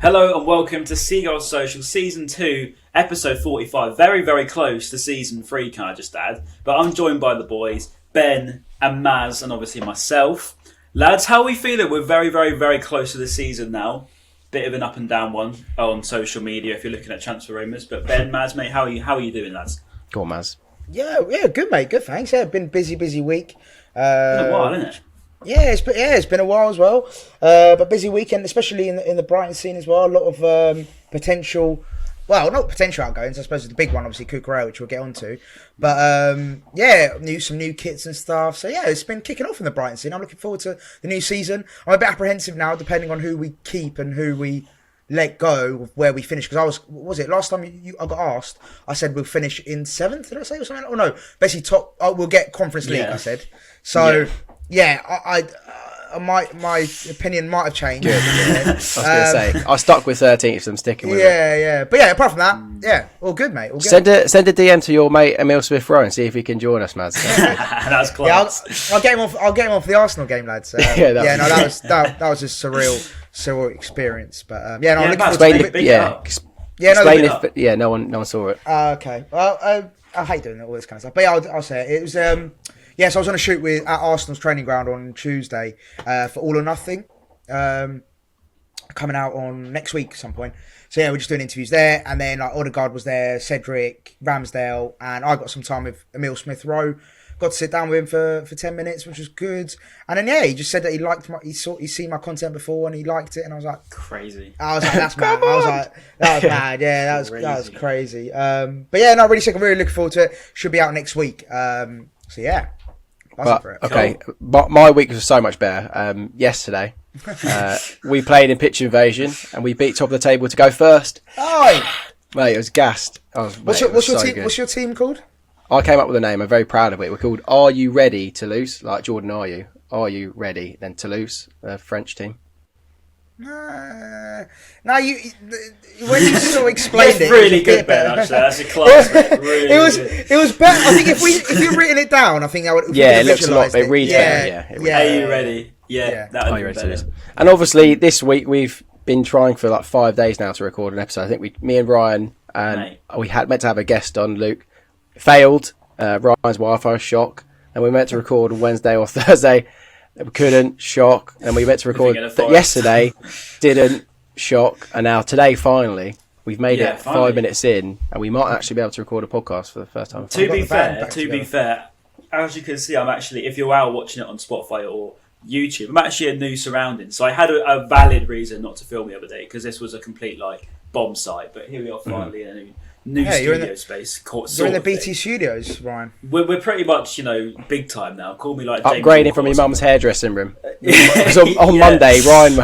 Hello and welcome to Seagulls Social Season 2, Episode 45. Very, very close to Season 3, can I just add. But I'm joined by the boys, Ben and Maz, and obviously myself. Lads, how are we feeling? We're very, very, very close to the season now. Bit of an up and down one on social media if you're looking at transfer rumours. But Ben, Maz, mate, how are you doing, lads? Go on, Maz. Yeah, good, mate. Good, thanks. Yeah, been busy week. Been a while, isn't it? Yeah, it's been a while as well. But busy weekend, especially in the Brighton scene as well. A lot of potential, well, not potential outgoings. I suppose the big one, obviously, Cucurella, which we'll get onto. But some new kits and stuff. So yeah, it's been kicking off in the Brighton scene. I'm looking forward to the new season. I'm a bit apprehensive now, depending on who we keep and who we let go of where we finish. Because last time I got asked, I said we'll finish in 7th. Did I say or something? Oh no, basically top. We'll get Conference League. Yeah. I said so. Yeah. Yeah, my opinion might have changed. Good. Yeah. I was going to say, I stuck with 13th, so I'm sticking with it. Yeah. But yeah, apart from that, yeah, all good, mate. All good. Send a DM to your mate Emil Smith-Rowe and see if he can join us, Maz. That's class. Yeah, I'll get him off the Arsenal game, lads. That was a surreal experience. But I'm looking forward to it. No one saw it. Okay. Well, I hate doing all this kind of stuff, but yeah, I'll say it. It was. Yes, I was on a shoot at Arsenal's training ground on Tuesday for All or Nothing, coming out on next week at some point. So yeah, we're just doing interviews there, and then Odegaard was there, Cedric, Ramsdale, and I got some time with Emil Smith-Rowe. Got to sit down with him for 10 minutes, which was good. And then he just said that he liked he'd seen my content before and he liked it, and I was like, crazy. I was like, that's mad. I was like, that was mad. Yeah, that was crazy. But yeah, no, really sick. I'm really looking forward to it. Should be out next week. So yeah. Okay, my week was so much better. Yesterday, we played in Pitch Invasion and we beat top of the table to go first. Oh, mate, it was gassed. What's your team called? I came up with a name. I'm very proud of it. We're called Are You Ready, Toulouse? Like Jordan, are you? Are you ready? Then Toulouse, the French team. No, when you sort of explained it, really good, Ben. Actually, that's a class. It was better. I think if you'd written it down, I think I would. Yeah, it looks a lot. It reads better. Are you ready? Yeah. Are you ready? And obviously, this week we've been trying for like 5 days now to record an episode. I think me and Ryan and we had meant to have a guest on. Luke failed. Ryan's Wi-Fi shock, and we meant to record Wednesday or Thursday. We couldn't, shock, and we meant to record yesterday, didn't, shock, and now today finally we've made it 5 minutes in, and we might actually be able to record a podcast for the first time. To be fair, as you can see, I'm actually, if you're out watching it on Spotify or YouTube, I'm actually in new surroundings, so I had a valid reason not to film the other day because this was a complete bomb site. But here we are finally in a new studio space. You're in the BT studios, Ryan. We're pretty much, big time now. Call me like upgrading from your mum's hairdressing room. Because on Monday, Ryan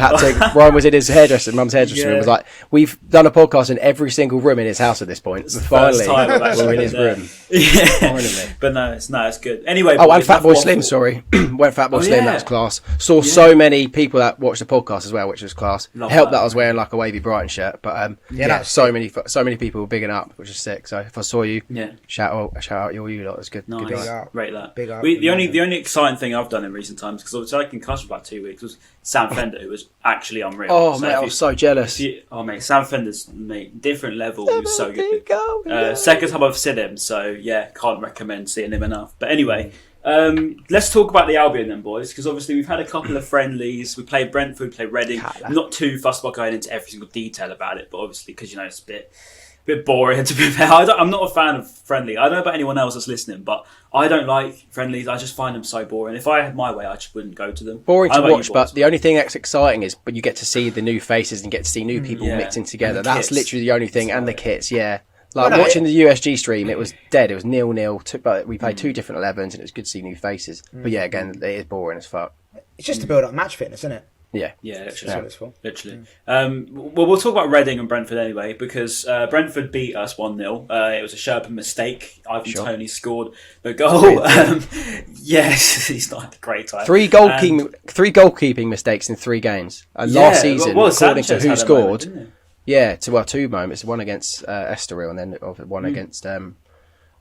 was in his mum's hairdressing room. Was like, we've done a podcast in every single room in his house at this point. It's finally, we're in his room. Yeah, finally. But no, it's good. Anyway, and Fatboy Slim. Sorry, went Fatboy Slim. That was class. Saw so many people that watched the podcast as well, which was class. Helped that I was wearing like a wavy Brighton shirt, but so many people were bigging up, which is sick. So if I saw you, shout out you lot. It was good. Nice. Good rate that. Big up. The only exciting thing I've done in recent times, because obviously I concussed for about 2 weeks, was Sam Fender, who was actually unreal. Oh, mate, I was so jealous. Mate, Sam Fender's different level. He was so good. Second time I've seen him, so yeah, can't recommend seeing him enough. But anyway, let's talk about the Albion then, boys, because obviously we've had a couple of friendlies. We played Brentford, we played Reading. I'm not too fussed about going into every single detail about it, but obviously because it's a bit boring to be fair. I'm not a fan of friendly. I don't know about anyone else that's listening, but I don't like friendlies. I just find them so boring. If I had my way, I just wouldn't go to them. Boring to watch, but the only thing that's exciting is you get to see the new faces and get to see new people mixing together. That's literally the only thing, and the kits, watching the USG stream, it was dead. It was 0-0, but we played 2 different 11s, and it was good to see new faces. But yeah, again, it is boring as fuck. It's just to build up match fitness, isn't it? Yeah, literally. We'll talk about Reading and Brentford anyway, because Brentford beat us 1-0. It was a Sherpa mistake. Ivan Toney scored the goal. Yes, he's not had a great time. 3 goalkeeping mistakes in 3 games. Last season, according to who scored, 2 moments. One against Estoril, and then one against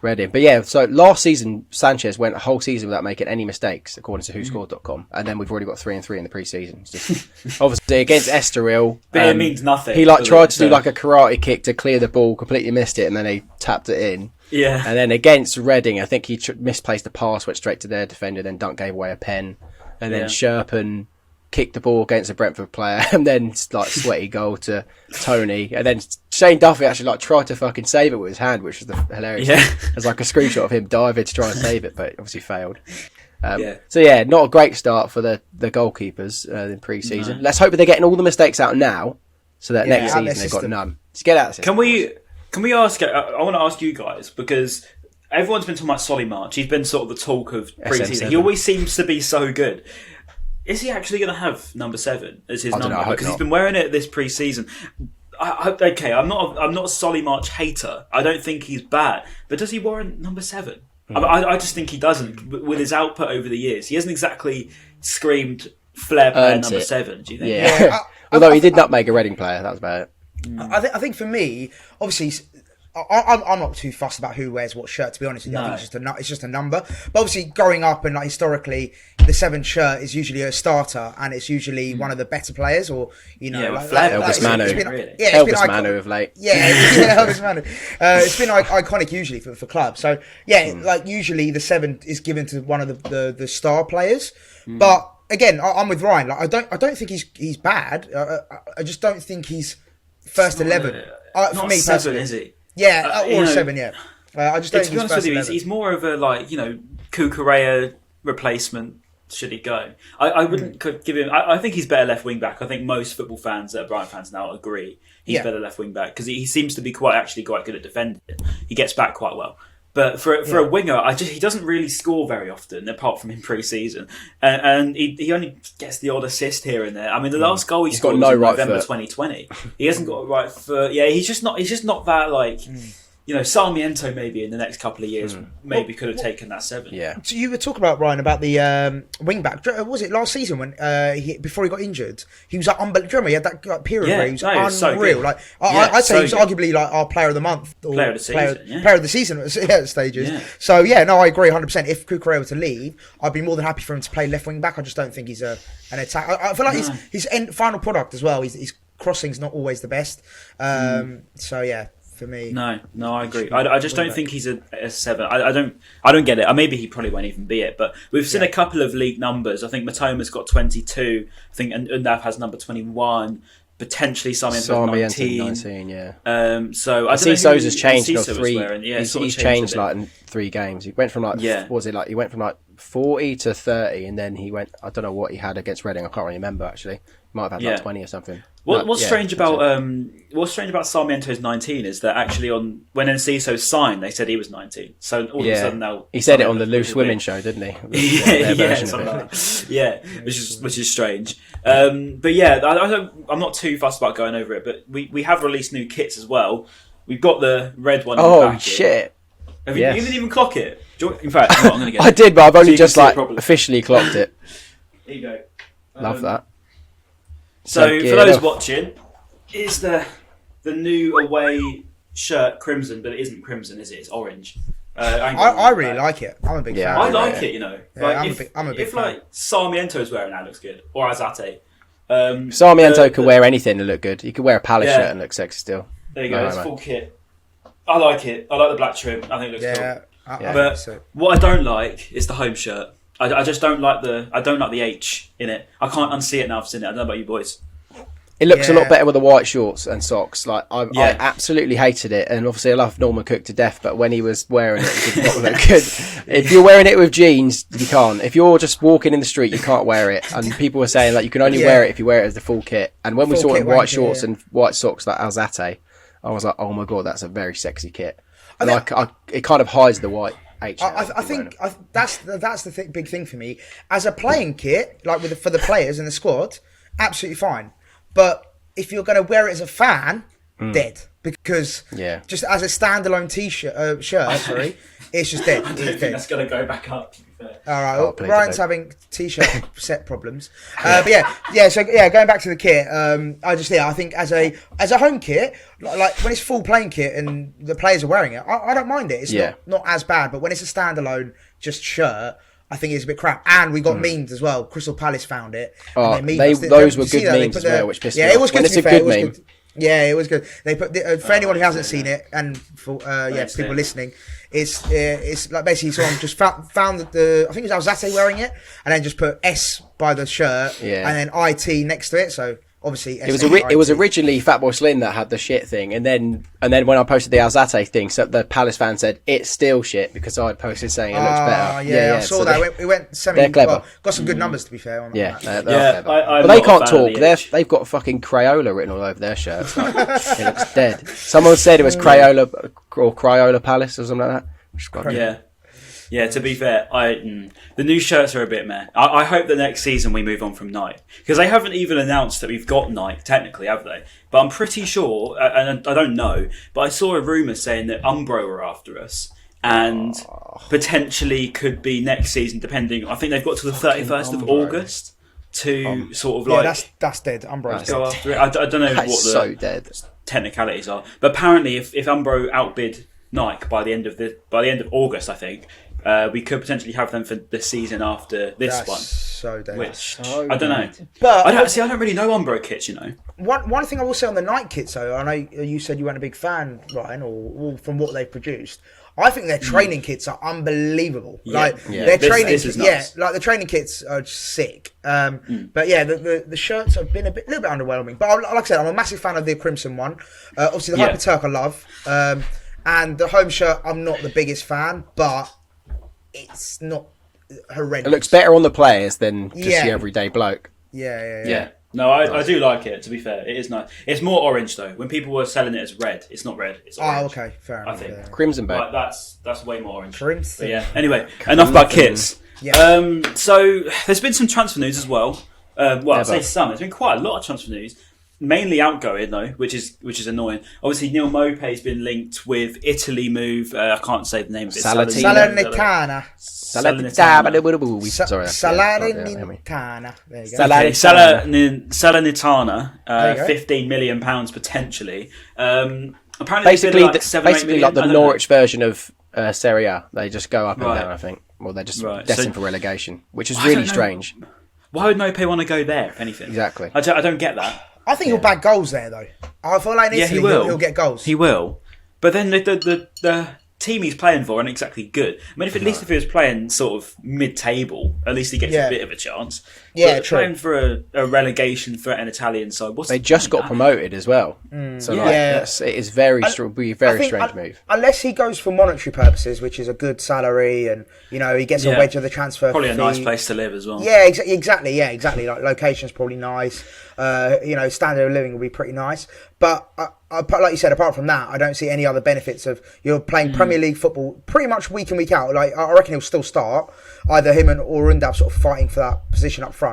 Reading. But yeah, so last season, Sanchez went a whole season without making any mistakes, according to WhoScored.com. And then we've already got 3 and 3 in the pre-season. It's just, obviously, against Estoril. But it means nothing. He tried to do like a karate kick to clear the ball, completely missed it, and then he tapped it in. Yeah. And then against Reading, I think he misplaced a pass, went straight to their defender, then Dunk gave away a pen. And then Sherpen kicked the ball against a Brentford player, and then like sweaty goal to Tony. And then Shane Duffy actually like tried to fucking save it with his hand, which was hilarious. Yeah. There's like a screenshot of him diving to try and save it, but obviously failed. So yeah, not a great start for the goalkeepers in pre-season. No. Let's hope that they're getting all the mistakes out now, so that next season they've got none. Let's get out of this. Can we ask? I want to ask you guys, because everyone's been talking about Solly March. He's been sort of the talk of pre-season. He always seems to be so good. Is he actually going to have number 7 as his number? Because he's been wearing it this pre-season. I'm not a Solly March hater. I don't think he's bad, but does he warrant number 7? I just think he doesn't. With his output over the years, he hasn't exactly screamed flair player number 7. Do you think? Yeah. Although he did not make a Reading player, that was about it. I think for me, obviously, I'm not too fussed about who wears what shirt, to be honest with you. I think it's just a number. But obviously, growing up and like historically, the 7 shirt is usually a starter, and it's usually one of the better players, or Elvis Manu. Elvis Manu of late. Elvis Manu. It's been iconic usually for clubs. So like usually the 7 is given to one of the star players. But again, I'm with Ryan. Like I don't think he's bad. I just don't think he's first 11. For me, 7, is he? Yeah, or 7, yeah. I just don't think to be honest with you, he's more of a Cucurella replacement. Should he go? I wouldn't give him. I think he's better left wing back. I think most football fans that are Brighton fans now agree he's better left wing back, because he seems to be quite good at defending. He gets back quite well. But for a winger, he doesn't really score very often, apart from in pre-season, and he only gets the odd assist here and there. I mean, the last goal he scored was in November 2020. He hasn't got a right foot. Yeah, he's just not that like. Sarmiento maybe in the next couple of years could have taken that 7. Yeah. So you were talking about, Ryan, about the wing back. Was it last season when before he got injured? He was like unbelievable. He had that period where he was unreal. So like I'd say he was arguably like our player of the month or player of the season. Player of the season at stages. Yeah. So I agree 100%. If Cucurella were to leave, I'd be more than happy for him to play left wing back. I just don't think he's an attack. I feel like his final product as well. His crossing's not always the best. So yeah. For me, no, I agree. I just don't think he's a 7. I don't get it. Maybe he probably won't even be it. But we've seen a couple of league numbers. I think Matoma's got 22. I think Undav has number 21. Potentially Sarmiento's 19. Yeah. So I see Sousa's changed. He's changed like in 3 games. He went from he went from like 40 to 30, and then he went. I don't know what he had against Reading. I can't really remember actually. He might have had like 20 or something. What's strange about Sarmiento's 19 is that actually when Enciso signed, they said he was 19. So all of a sudden now he said it on the Loose Women show, didn't he? Which is strange. But I'm not too fussed about going over it. But we have released new kits as well. We've got the red one. Oh shit! You didn't even clock it. In fact, I'm going to get it. I did, but I've only just officially clocked it. There you go. Love that. So for those watching, it's the new away shirt crimson, but it isn't crimson, is it? It's orange. I really like it. I'm a big fan. I like it. I'm a big fan. Like Sarmiento's wearing that, looks good, or Azate. Sarmiento could wear anything and look good. He could wear a Palace shirt and look sexy still. There you go. It's full kit. I like it. I like the black trim. I think it looks cool. But what I don't like is the home shirt. I just don't like the H in it. I can't unsee it now. I've seen it. I don't know about you boys. It looks a lot better with the white shorts and socks. Like I absolutely hated it, and obviously I love Norman Cook to death. But when he was wearing it, it did not look good. If you're wearing it with jeans, you can't. If you're just walking in the street, you can't wear it. And people were saying like you can only wear it if you wear it as the full kit. And when we saw it in white shorts and white socks like Alzate, I was like, oh my god, that's a very sexy kit. And it kind of hides the white. I think that's the big thing for me as a playing kit, like for the players in the squad, absolutely fine. But if you're going to wear it as a fan, dead, because just as a standalone shirt, it's just dead. I don't think that's going to go back up. To be fair. All right. Oh, please Ryan's don't. having t-shirt set problems. But So going back to the kit, I think as a home kit, like when it's full playing kit and the players are wearing it, I don't mind it. It's not as bad. But when it's a standalone just shirt, I think it's a bit crap. And we got memes as well. Crystal Palace found it. Oh, those were good memes as well, which pissed me off. It was good. When it's a good meme. Yeah, it was good. They put for anyone who hasn't seen it, and for people listening, it's like basically someone just found the I think it was Alzate wearing it, and then just put S by the shirt, and then IT next to it. So obviously, it was originally Fatboy Slim that had the shit thing, and then when I posted the Alzate thing, so the Palace fan said it's still shit because I posted saying it looks better. I saw that. It went semi. They're clever. Got some good numbers to be fair. On they're that. clever. But they can't talk. They've got fucking Crayola written all over their shirts. Like, it looks dead. Someone said it was Crayola or Crayola Palace or something like that. Yeah, to be fair, the new shirts are a bit meh. I hope the next season we move on from Nike. Because they haven't even announced that we've got Nike, technically, have they? But I'm pretty sure, and I don't know, but I saw a rumour saying that Umbro were after us. And potentially could be next season, depending. I think they've got to the 31st of August to sort of like... that's dead. Umbro's go dead. after it. I don't know what the technicalities are. But apparently, if Umbro outbid Nike by the end of August, I think... we could potentially have them for the season after this one. So dead. Which I don't know. But I don't really know Umbro kits, you know. One thing I will say on the Nike kits, though, I know you said you weren't a big fan, Ryan, or from what they've produced. I think their training kits are unbelievable. Their training, this is nuts. like the training kits are sick. But yeah, the shirts have been little bit underwhelming. But like I said, I'm a massive fan of the Crimson one. Obviously, the Hyper Turk I love, and the home shirt I'm not the biggest fan, but it's not horrendous. It looks better on the players than just the everyday bloke. Yeah. No, I do like it, to be fair. It is nice. It's more orange, though. When people were selling it as red, it's not red. It's orange. Oh, okay. Fair enough. I think. Crimson back. That's way more orange. Crimson. But yeah. Anyway, enough about kits. Yeah. So, there's been some transfer news as well. I'd say some. There's been quite a lot of transfer news. Mainly outgoing though, which is annoying. Obviously, Neil Maupay's been linked with Italy move. I can't say the name of it. Salernitana. There you go. Salernitana. 15 million pounds potentially. Apparently, basically like the Norwich version of Serie A. They just go up and down. I think. Well, they're just destined for relegation, which is really strange. Why would Maupay want to go there? If anything, exactly. I don't get that. I think he'll bag goals there, though. I feel like in Italy he'll get goals. He will. But then the team he's playing for isn't exactly good. I mean, at least if he was playing sort of mid-table, at least he gets a bit of a chance. Yeah, but true. Playing for a relegation for an Italian side, they just got promoted as well. So it is very strange move. Unless he goes for monetary purposes, which is a good salary, and he gets a wedge of the transfer. Probably fee. A nice place to live as well. Yeah, exactly. Yeah, exactly. Like location's probably nice. Standard of living will be pretty nice. But like you said, apart from that, I don't see any other benefits of you're playing Premier League football pretty much week in, week out. Like I reckon he'll still start, either him or Undav sort of fighting for that position up front.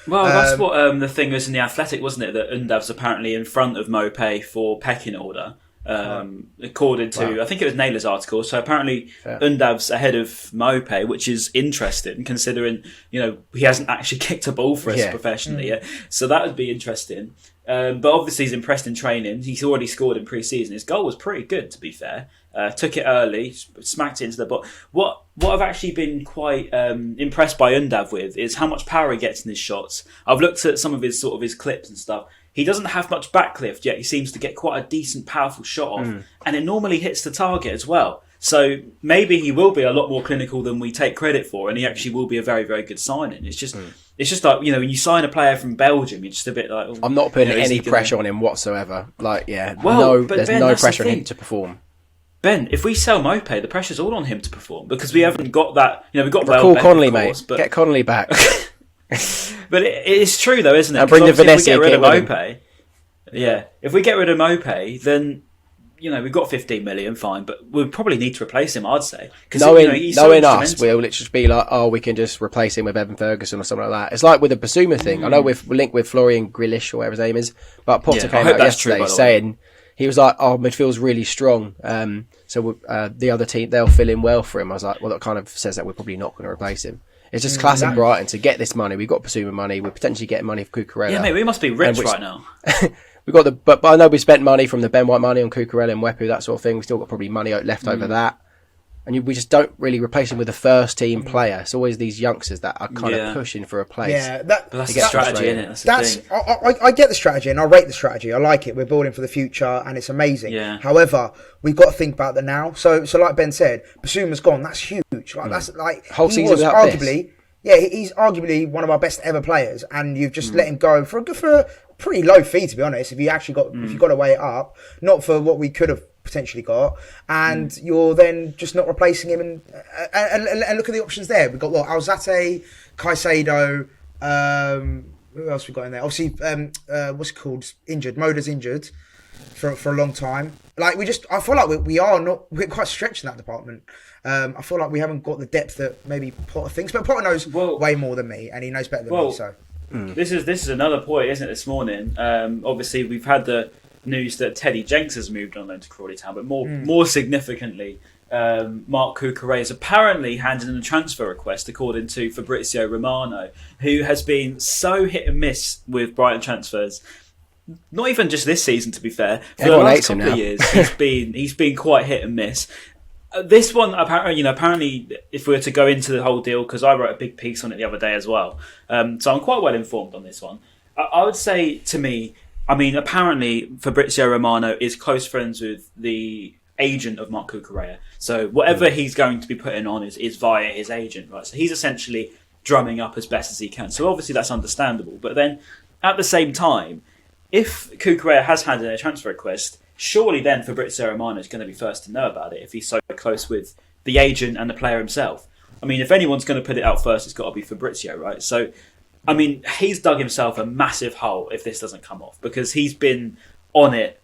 Well, that's what the thing was in the Athletic, wasn't it? That Undav's apparently in front of Maupay for pecking order. According to, I think it was Naylor's article. So apparently Undav's ahead of Maupay, which is interesting considering, he hasn't actually kicked a ball for us professionally yet. So that would be interesting. But obviously he's impressed in training. He's already scored in pre-season. His goal was pretty good, to be fair. Took it early, smacked it into the bot. What I've actually been quite impressed by Undav with is how much power he gets in his shots. I've looked at some of his his clips and stuff. He doesn't have much backlift, yet he seems to get quite a decent, powerful shot off. And it normally hits the target as well. So maybe he will be a lot more clinical than we take credit for, and he actually will be a very, very good signing. It's just like, when you sign a player from Belgium, you're just a bit like... Oh, I'm not putting any pressure on him whatsoever. There's Ben, no pressure on him to perform. Ben, if we sell Maupay, the pressure's all on him to perform, because we haven't got that... we've got Call Connolly, mate. Get Connolly back. But it is true, though, isn't it? And bring the Venezia kit with Maupay. Yeah. If we get rid of Maupay, then... we've got 15 million, fine, but we probably need to replace him, I'd say. Knowing us, we'll just be like, we can just replace him with Evan Ferguson or something like that. It's like with the Basuma thing. I know we're linked with Florian Grealish or whatever his name is, but Potter came out yesterday saying he was like, midfield's really strong. So the other team, they'll fill in well for him. I was like, well, that kind of says that we're probably not going to replace him. It's just classic Brighton to get this money. We've got Basuma money. We're potentially getting money for Cucurella. Yeah, mate, we must be rich right now. We've got but I know we spent money from the Ben White money on Cucurella and Wepu, that sort of thing. We've still got probably money left over that. And we just don't really replace him with a first team player. It's always these youngsters that are kind of pushing for a place. Yeah, but that's the strategy, isn't it? I get the strategy and I rate the strategy. I like it. We're building for the future and it's amazing. Yeah. However, we've got to think about the now. So like Ben said, Basuma's gone. That's huge. Like that's like whole he season was without arguably this. Yeah, he's arguably one of our best ever players, and you've just let him go for a pretty low fee, to be honest. If you actually if you got to weigh it up, not for what we could have potentially got, and you're then just not replacing him. And look at the options there. We've got Alzate, Caicedo. Who else we got in there? Obviously, what's it called? Injured. Moda's injured for a long time. Like I feel like we're quite stretched in that department. I feel like we haven't got the depth that maybe Potter thinks, but Potter knows way more than me, and he knows better than me. So this is another point, isn't it? This morning, obviously we've had the news that Teddy Jenks has moved on loan to Crawley Town, but more significantly, Marc Cucurella has apparently handed in a transfer request, according to Fabrizio Romano, who has been so hit and miss with Brighton transfers. Not even just this season, to be fair. For the last couple of years, he's been quite hit and miss. This one, apparently, if we were to go into the whole deal, because I wrote a big piece on it the other day as well, so I'm quite well informed on this one. I would say, to me, apparently Fabrizio Romano is close friends with the agent of Marc Cucurella. So whatever he's going to be putting on is via his agent, right? So he's essentially drumming up as best as he can. So obviously that's understandable. But then, at the same time, if Cucurella has handed in a transfer request, surely then Fabrizio Romano is going to be first to know about it if he's so close with the agent and the player himself. If anyone's going to put it out first, it's got to be Fabrizio, right? So, he's dug himself a massive hole if this doesn't come off, because he's been on it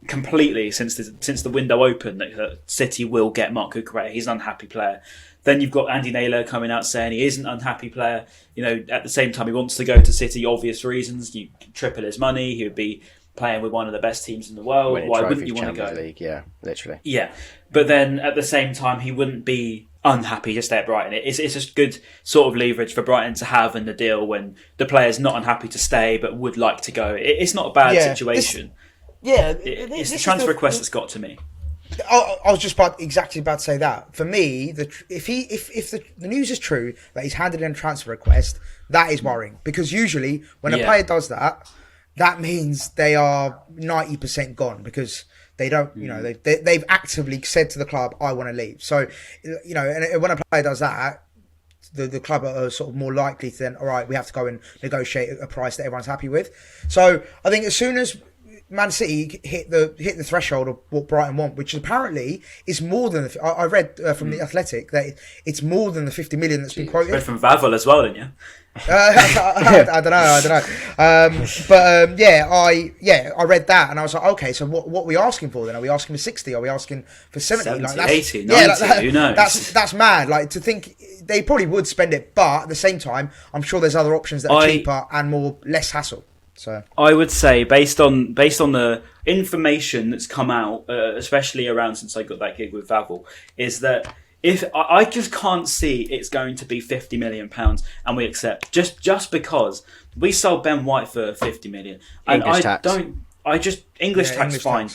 completely since the window opened that City will get Marc Cucurella. He's an unhappy player. Then you've got Andy Naylor coming out saying he is an unhappy player. At the same time, he wants to go to City, obvious reasons. You triple his money. He would be playing with one of the best teams in the world. Winning Why trophies, wouldn't you want to go? Champions League, yeah, literally. Yeah, but then at the same time, he wouldn't be unhappy to stay at Brighton. It's a good sort of leverage for Brighton to have in the deal when the player's not unhappy to stay but would like to go. It's not a bad situation. It's the transfer request that's got to me. I was just exactly about to say that. For me, if the news is true that he's handed in a transfer request, that is worrying, because usually when a player does that, that means they are 90% gone, because they don't, they've actively said to the club, I want to leave. So, and when a player does that, the club are sort of more likely to then, all right, we have to go and negotiate a price that everyone's happy with. So I think as soon as Man City hit the threshold of what Brighton want, which apparently is more than I read from the Athletic that it's more than the 50 million that's been quoted. Read from Vavel as well, didn't you? I don't know. I read that and I was like, okay, so what are we asking for then? Are we asking for 60? Are we asking for 70? 80, 90, who knows? That's mad. Like, to think they probably would spend it, but at the same time, I'm sure there's other options that are cheaper and less hassle. So I would say, based on the information that's come out, especially around since I got that gig with Vavel, is that if I just can't see it's going to be £50 million and we accept just because we sold Ben White for 50 million. And English tax fine,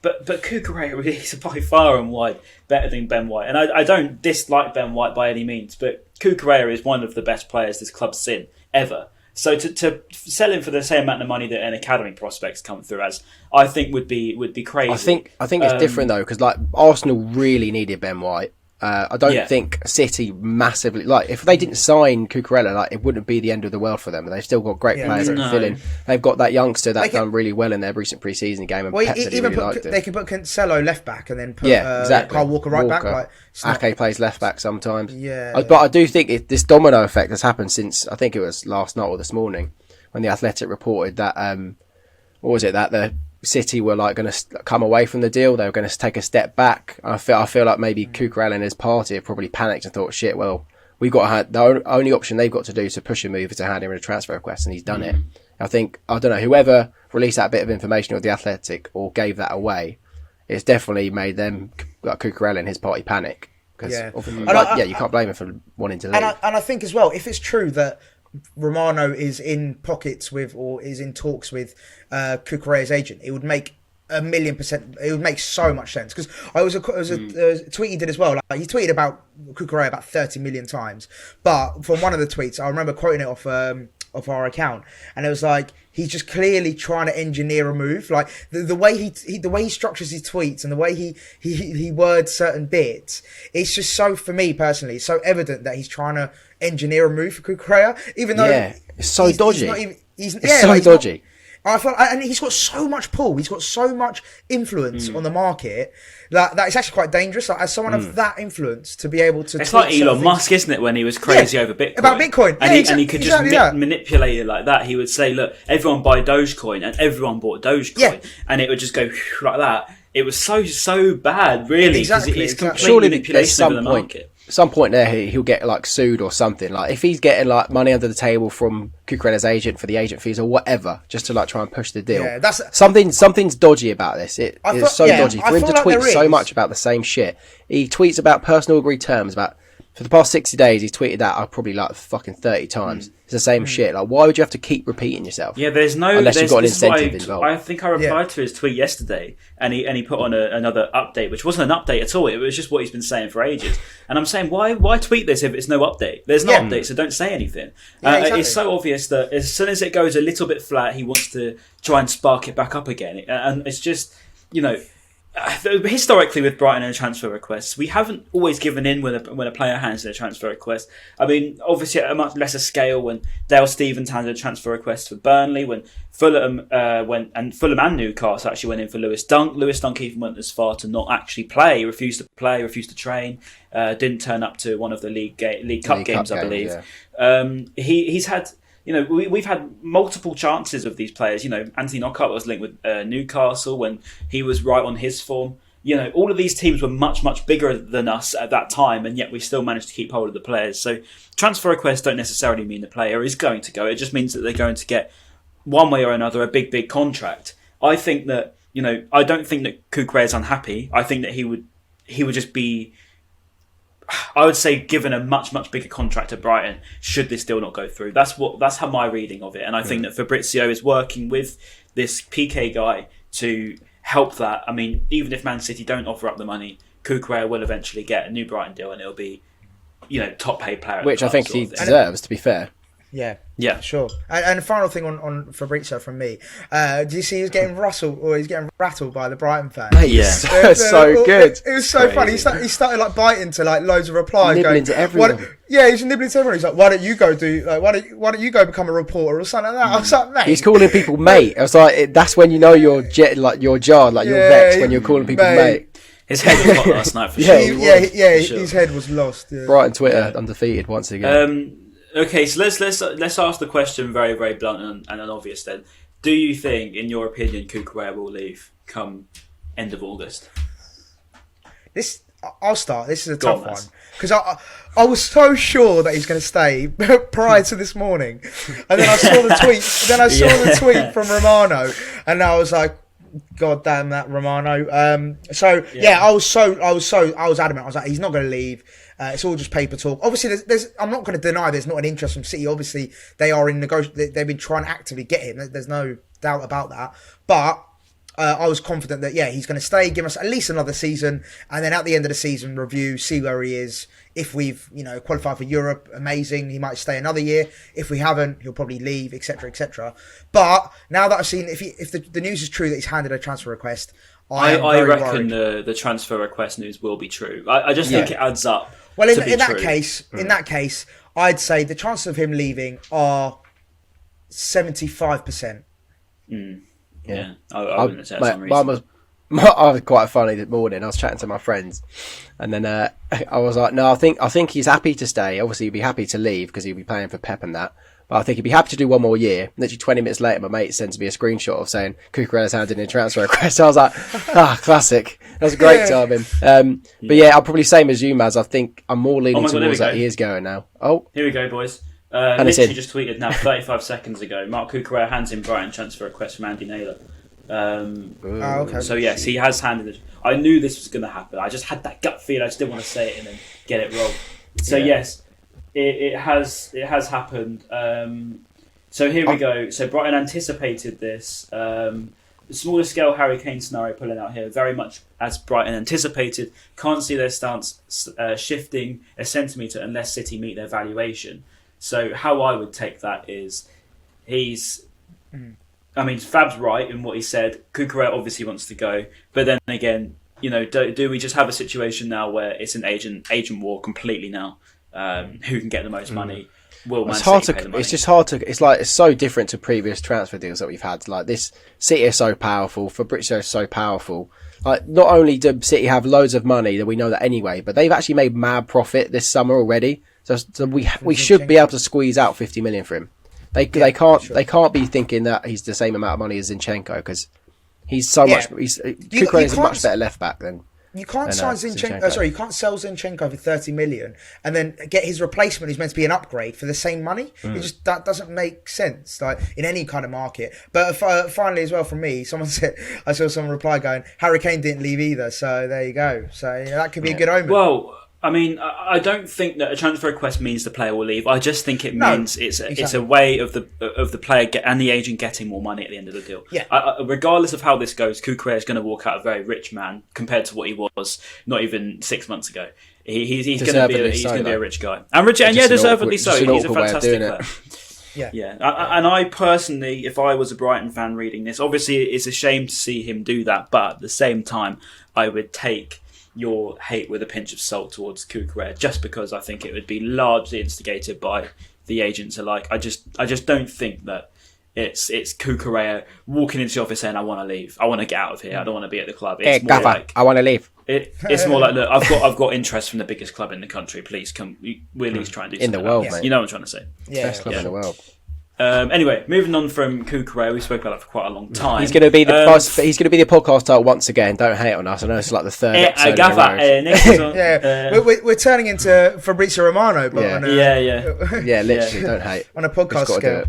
but Cucurella is by far and wide better than Ben White, and I don't dislike Ben White by any means, but Cucurella is one of the best players this club's seen ever. So to sell him for the same amount of money that an academy prospects come through as, I think would be crazy. I think it's different though, because like Arsenal really needed Ben White. I don't think City massively, like if they didn't sign Cucurella, like it wouldn't be the end of the world for them. They've still got great players that fill in. They've got that youngster that done really well in their recent pre-season game, and Pep said he really liked it. They can put Cancelo left back and then put exactly. Kyle Walker right back. Like, Ake plays left back sometimes. Yeah, but I do think this domino effect has happened since, I think it was last night or this morning, when the Athletic reported that that the City were like going to come away from the deal. They were going to take a step back. I feel like maybe Cucurella and his party have probably panicked and thought, shit, well, we've got the only option they've got to do to push a move is to hand him a transfer request, and he's done it. I don't know, whoever released that bit of information, or the Athletic, or gave that away, it's definitely made them, like Cucurella and his party, panic, because Yeah. you can't blame him for wanting to leave. And I think as well, if it's true that Romano is in pockets with or is in talks with Cucurella's agent, it would make 1,000,000%. It would make so much sense, because it was a tweet he did as well. Like, he tweeted about Cucurella about 30 million times, but from one of the tweets, I remember quoting it off our account, and it was like, he's just clearly trying to engineer a move. Like the way he structures his tweets and the way he words certain bits, it's just so, for me personally, so evident that he's trying to engineer a move for Cucurella, even though it's so dodgy. He's so dodgy. I feel, and he's got so much pull. He's got so much influence on the market that it's actually quite dangerous. Like, as someone of that influence, to be able to. It's like Elon Musk, isn't it? When he was crazy over Bitcoin. About Bitcoin, and he could just manipulate it like that. He would say, "Look, everyone buy Dogecoin," and everyone bought Dogecoin, and it would just go like that. It was so bad, really. Exactly. It's complete Surely manipulation of the market. Some point there, he'll get like sued or something. Like if he's getting like money under the table from Cucurella's agent for the agent fees or whatever, just to like try and push the deal. Yeah, something's dodgy about this. It's so dodgy for him to tweet so much about the same shit. He tweets about personal agreed terms about. For the past 60 days, he's tweeted that probably like fucking 30 times. It's the same shit. Like, why would you have to keep repeating yourself? Yeah, unless you've got an incentive involved. I think I replied to his tweet yesterday, and he put on another update, which wasn't an update at all. It was just what he's been saying for ages. And I'm saying, why tweet this if it's no update? There's no update, so don't say anything. Exactly. It's so obvious that as soon as it goes a little bit flat, he wants to try and spark it back up again. And it's just, historically with Brighton and transfer requests, we haven't always given in when a player hands in a transfer request. I mean, obviously at a much lesser scale when Dale Stephens handed a transfer request for Burnley, when Fulham Fulham and Newcastle actually went in for Lewis Dunk. Lewis Dunk even went as far to not actually play, refused to train, didn't turn up to one of the League Cup games, I believe. Yeah. He's had. We've had multiple chances of these players. Anthony Knockaert was linked with Newcastle when he was right on his form. All of these teams were much, much bigger than us at that time, and yet we still managed to keep hold of the players. So transfer requests don't necessarily mean the player is going to go. It just means that they're going to get, one way or another, a big, big contract. I think that, I don't think that Cucurella is unhappy. I think that he would just be, I would say, given a much, much bigger contract at Brighton should this deal not go through. That's how my reading of it. And I think that Fabrizio is working with this PK guy to help that. I mean, even if Man City don't offer up the money, Cucurella will eventually get a new Brighton deal, and it'll be, top paid player. Which I think he deserves, to be fair. Yeah, sure. And the final thing on Fabrizio from me, do you see he's getting rattled by the Brighton fans? Mate, so good. It was so funny. He started like biting to like loads of replies, nibbling to everyone. He's nibbling to everyone. He's like, why don't you go become a reporter or something like that? I was like, mate. He's calling people mate. I was like, that's when you know you're jarred, like you're vexed when you're calling people mate. His head was hot last night for sure. His head was lost. Yeah. Brighton Twitter undefeated once again. Okay, so let's ask the question very, very blunt and obvious then. Do you think, in your opinion, Cucurella will leave come end of August? I'll start. This is a tough one because I was so sure that he's going to stay prior to this morning, and then I saw the tweet. The tweet from Romano, and I was like, God damn that Romano. I was adamant. I was like, he's not going to leave. It's all just paper talk. Obviously, I'm not going to deny there's not an interest from City. Obviously, they are in negotiation. They've been trying to actively get him. There's no doubt about that. But I was confident that he's going to stay, give us at least another season, and then at the end of the season review, see where he is. If we've qualified for Europe, amazing. He might stay another year. If we haven't, he'll probably leave, etc., etc. But now that I've seen, if the news is true that he's handed a transfer request, I reckon the transfer request news will be true. I just think it adds up. Well, in that case, I'd say the chances of him leaving are 75%. Yeah, I wouldn't say that's unreasonable. I was quite funny this morning. I was chatting to my friends, and then I was like, "No, I think he's happy to stay. Obviously, he'd be happy to leave because he'll be playing for Pep and that. But I think he'd be happy to do one more year." Literally 20 minutes later, my mate sends me a screenshot of saying Cucurella's handed in a transfer request. I was like, classic. That was a great timing. But yeah, I'm probably same as you, Maz. I think I'm more leaning towards that he is going now. Oh, here we go, boys. Literally just tweeted now 35 seconds ago. Marc Cucurella hands in Brighton transfer request from Andy Naylor. Okay. So yes, he has handed it. I knew this was going to happen. I just had that gut feel. I just didn't want to say it and then get it wrong. So yes, it has happened. So here we go. So Brighton anticipated this. The smaller scale Harry Kane scenario pulling out here, very much as Brighton anticipated. Can't see their stance shifting a centimetre unless City meet their valuation. So how I would take that is I mean, Fab's right in what he said. Cucurella obviously wants to go, but then again, do we just have a situation now where it's an agent war completely now? Who can get the most money? It's hard to. It's just hard to. It's like it's so different to previous transfer deals that we've had. Like this, City are so powerful. Fabrizio is so powerful. Like not only do City have loads of money that we know that anyway, but they've actually made mad profit this summer already. So we should be able to squeeze out 50 million for him. They can't be thinking that he's the same amount of money as Zinchenko because he's so much. Cucurella is a much better left back than. You can't sign Zinchenko. You can't sell Zinchenko for 30 million and then get his replacement who's meant to be an upgrade for the same money. That doesn't make sense, like in any kind of market. But finally, as well, from me, someone said I saw someone reply going, "Harry Kane didn't leave either." So there you go. So that could be a good omen. Well, I mean, I don't think that a transfer request means the player will leave. I just think it means it's a way of the player and the agent getting more money at the end of the deal. Yeah. Regardless of how this goes, Cucurella is going to walk out a very rich man compared to what he was not even 6 months ago. He's going to be a rich guy, and deservedly so. He's a fantastic player. Yeah. And I personally, if I was a Brighton fan reading this, obviously it's a shame to see him do that, but at the same time, I would take your hate with a pinch of salt towards Cucurella just because I think it would be largely instigated by the agents alike. I just don't think that it's Cucurella walking into the office saying, "I want to leave. I want to get out of here. I don't want to be at the club." It's more like, I want to leave. It's more like, look, I've got interest from the biggest club in the country. Please come. We'll at least try and do something in the world, mate. You know what I'm trying to say? Best club in the world. Anyway, moving on from Cucurella, we spoke about that for quite a long time. He's going to be the podcast title once again. Don't hate on us. I know it's like the third episode. We're turning into Fabrizio Romano, but literally, don't hate on a podcast scale.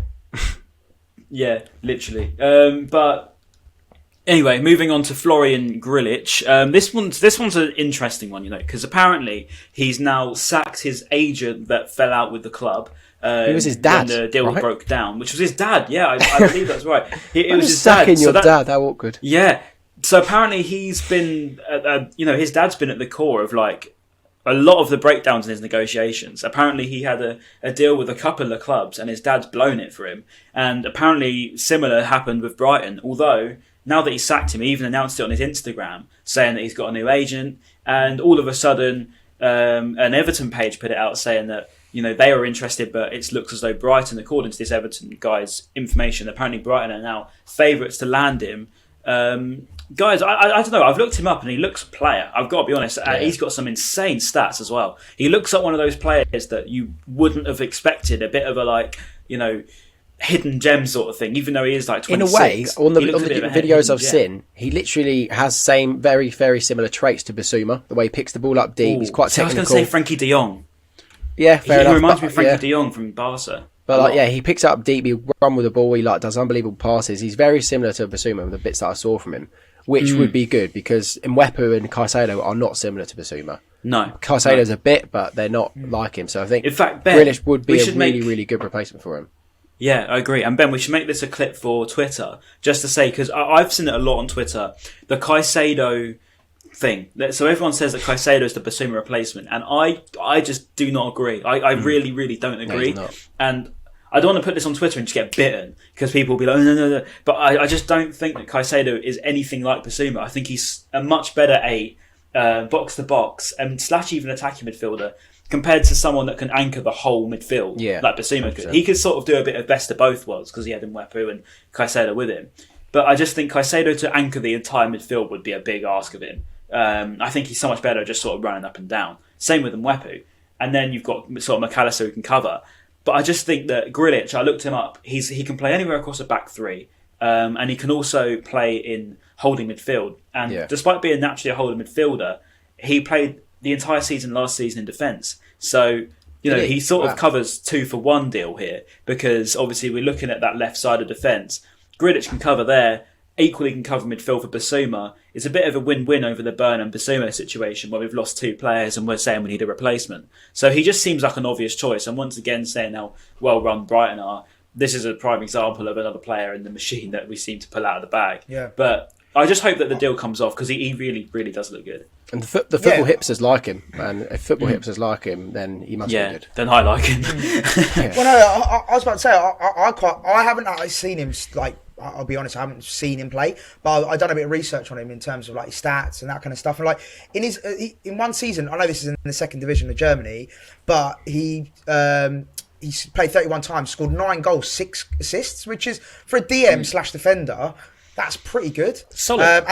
Yeah, literally. But anyway, moving on to Florian Grillitsch. This one's an interesting one, because apparently he's now sacked his agent that fell out with the club. It was his dad, when the deal broke down, which was his dad. Yeah, I believe that's right. It was his dad. Your dad, how awkward. Yeah. So apparently he's been, his dad's been at the core of like a lot of the breakdowns in his negotiations. Apparently he had a deal with a couple of clubs and his dad's blown it for him. And apparently similar happened with Brighton. Although now that he sacked him, he even announced it on his Instagram saying that he's got a new agent. And all of a sudden, an Everton page put it out saying that, they were interested, but it looks as though Brighton, according to this Everton guy's information, apparently Brighton are now favourites to land him. Guys, I don't know. I've looked him up and he looks a player. I've got to be honest. He's got some insane stats as well. He looks like one of those players that you wouldn't have expected. A bit of a hidden gem sort of thing, even though he is like 26. In a way, on the videos I've seen, he literally has very, very similar traits to Basuma. The way he picks the ball up deep. He's quite technical. I was going to say Frankie de Jong. Yeah, fair enough. He reminds me of Frankie de Jong from Barca. But he picks it up deep. He run with the ball. He does unbelievable passes. He's very similar to Basuma with the bits that I saw from him, which would be good because Mwepu and Caicedo are not similar to Basuma. No, Caicedo's a bit, but they're not like him. So I think, in fact, Ben, Grealish would be a really good replacement for him. Yeah, I agree. And Ben, we should make this a clip for Twitter just to say because I've seen it a lot on Twitter. The Caicedo thing. So everyone says that Caicedo is the Basuma replacement, and I just do not agree. I really, really don't agree. No, and I don't want to put this on Twitter and just get bitten because people will be like, no. But I just don't think that Caicedo is anything like Basuma. I think he's a much better box to box and / even attacking midfielder compared to someone that can anchor the whole midfield like Basuma could. He could sort of do a bit of best of both worlds because he had Mwepu and Caicedo with him. But I just think Caicedo to anchor the entire midfield would be a big ask of him. I think he's so much better just sort of running up and down. Same with Mwepu. And then you've got sort of McAllister who can cover. But I just think that Grillitsch, I looked him up, he can play anywhere across a back three. And he can also play in holding midfield. And despite being naturally a holding midfielder, he played the entire season last season in defence. So, he sort of covers 2 for 1 deal here. Because obviously we're looking at that left side of defence. Grillitsch can cover there. equally can cover midfield for Basuma, it's a bit of a win-win over the Burn and Basuma situation where we've lost 2 players and we're saying we need a replacement. So he just seems like an obvious choice. And once again, saying how well-run Brighton are, this is a prime example of another player in the machine that we seem to pull out of the bag. Yeah. But I just hope that the deal comes off because he really, really does look good. And the football hipsters like him, and if football hipsters like him, then he must be good. Then I like him. Well, no, I was about to say I haven't actually seen him. Like, I'll be honest, I haven't seen him play, but I've done a bit of research on him in terms of like his stats and that kind of stuff. And like in one season, I know this is in the 2nd division of Germany, but he's played 31 times, scored 9 goals, 6 assists, which is for a DM / defender. That's pretty good. Solid.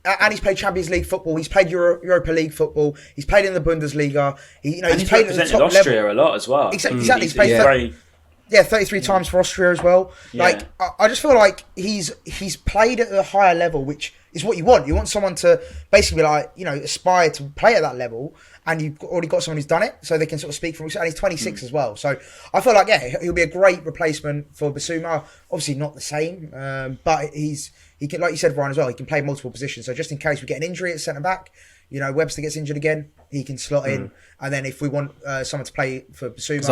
And he's played Champions League football. He's played Europa League football. He's played in the Bundesliga. He's played at the top Austria level. a lot as well. Exactly. He's played 33 times for Austria as well. Yeah. Like, I just feel like he's played at a higher level, which is what you want. You want someone to basically aspire to play at that level, and you've already got someone who's done it, so they can sort of speak for himself. And he's 26 as well, so I feel like he'll be a great replacement for Basuma. Obviously not the same, but he can, like you said, Ryan, as well. He can play multiple positions. So just in case we get an injury at centre back, Webster gets injured again, he can slot in. And then if we want someone to play for Basuma,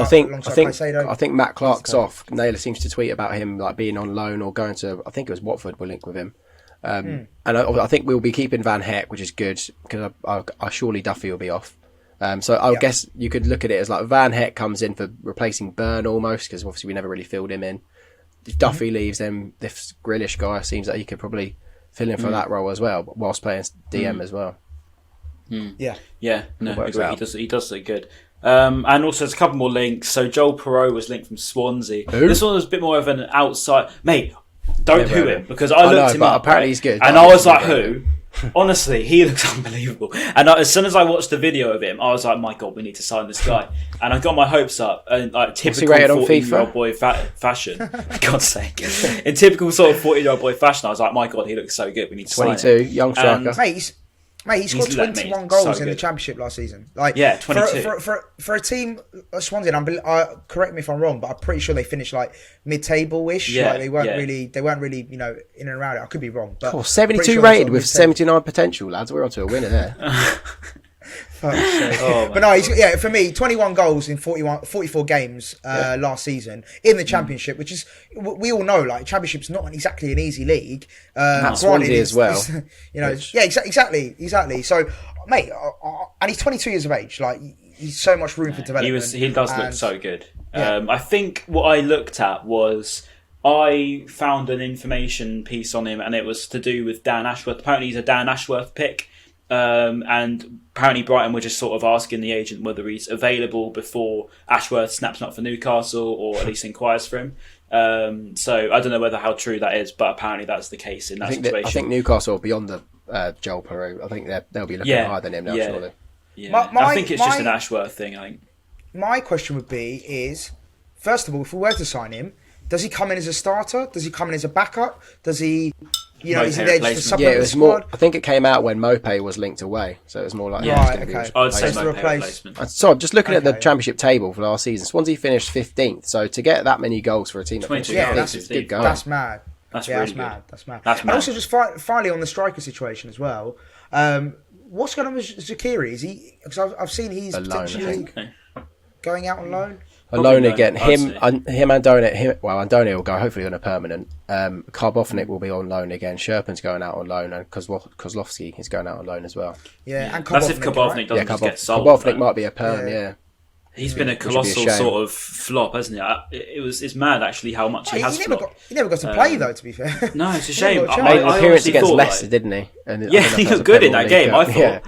I think Matt Clark's off. Naylor seems to tweet about him like being on loan or going to. I think it was Watford. We'll link with him. And I think we'll be keeping Van Heck, which is good because I surely Duffy will be off. So I guess you could look at it as like Van Heck comes in for replacing Burn almost, because obviously we never really filled him in. If Duffy leaves, then this Grealish guy seems like he could probably fill in for that role as well, whilst playing DM as well. Yeah. No, he does look good. And also there's a couple more links. So Joel Perreault was linked from Swansea. Who? This one was a bit more of an outside. Mate, don't who him, because I looked him up. Apparently he's good. And I was like, who? Honestly, he looks unbelievable. And as soon as I watched the video of him, I was like, my God, we need to sign this guy. And I got my hopes up. And like typical 14-year-old boy fashion. For God's sake. In typical sort of 14-year-old boy fashion, I was like, my God, he looks so good. We need to sign him. 22, young striker. He scored 21 goals in the Championship last season. 22. For a team like Swansea, correct me if I'm wrong, but I'm pretty sure they finished like mid-table-ish. Yeah, they weren't really, in and around it. I could be wrong, but 72 rated with 79 potential, lads. We're onto a winner there. But no, for me, 21 goals in 44 games last season in the Championship, which is, we all know, like, Championship's not exactly an easy league. Swansea as well. Exactly. So, mate, and he's 22 years of age. Like, he's so much room for development. He does look so good. I think what I looked at was, I found an information piece on him, and it was to do with Dan Ashworth. Apparently, he's a Dan Ashworth pick. And apparently Brighton were just sort of asking the agent whether he's available before Ashworth snaps him up for Newcastle, or at least inquires for him. So I don't know how true that is, but apparently that's the case in that situation. I think Newcastle will be on the Joel Perreault. I think they'll be looking higher than him now, surely. Yeah. I think it's just an Ashworth thing, I think. My question would be first of all, if we were to sign him, does he come in as a starter? Does he come in as a backup? Does he... is he there just to supplement the squad? I think it came out when Maupay was linked away, so it was more like I'd say Maupay replacement. So I'm just looking at the Championship table for last season. Swansea finished 15th, so to get that many goals for a team that finished 15th is good going. That's mad. That's mad. And also, just finally on the striker situation as well. What's going on with Zakiri? Is he? Because I've seen he's potentially going out on loan. Alone again. Andoni will go hopefully on a permanent. Karbovnik will be on loan again. Sherpen's going out on loan, and Kozlowski is going out on loan as well. Yeah, and that's if Karbovnik doesn't just get sold. Karbovnik might be a perm, yeah. He's been a colossal sort of flop, hasn't he? It's mad actually how much he has flopped. He never got to play though, to be fair. No, it's a shame. He made an appearance against Leicester, didn't he? And he looked good in that game, I thought. Yeah.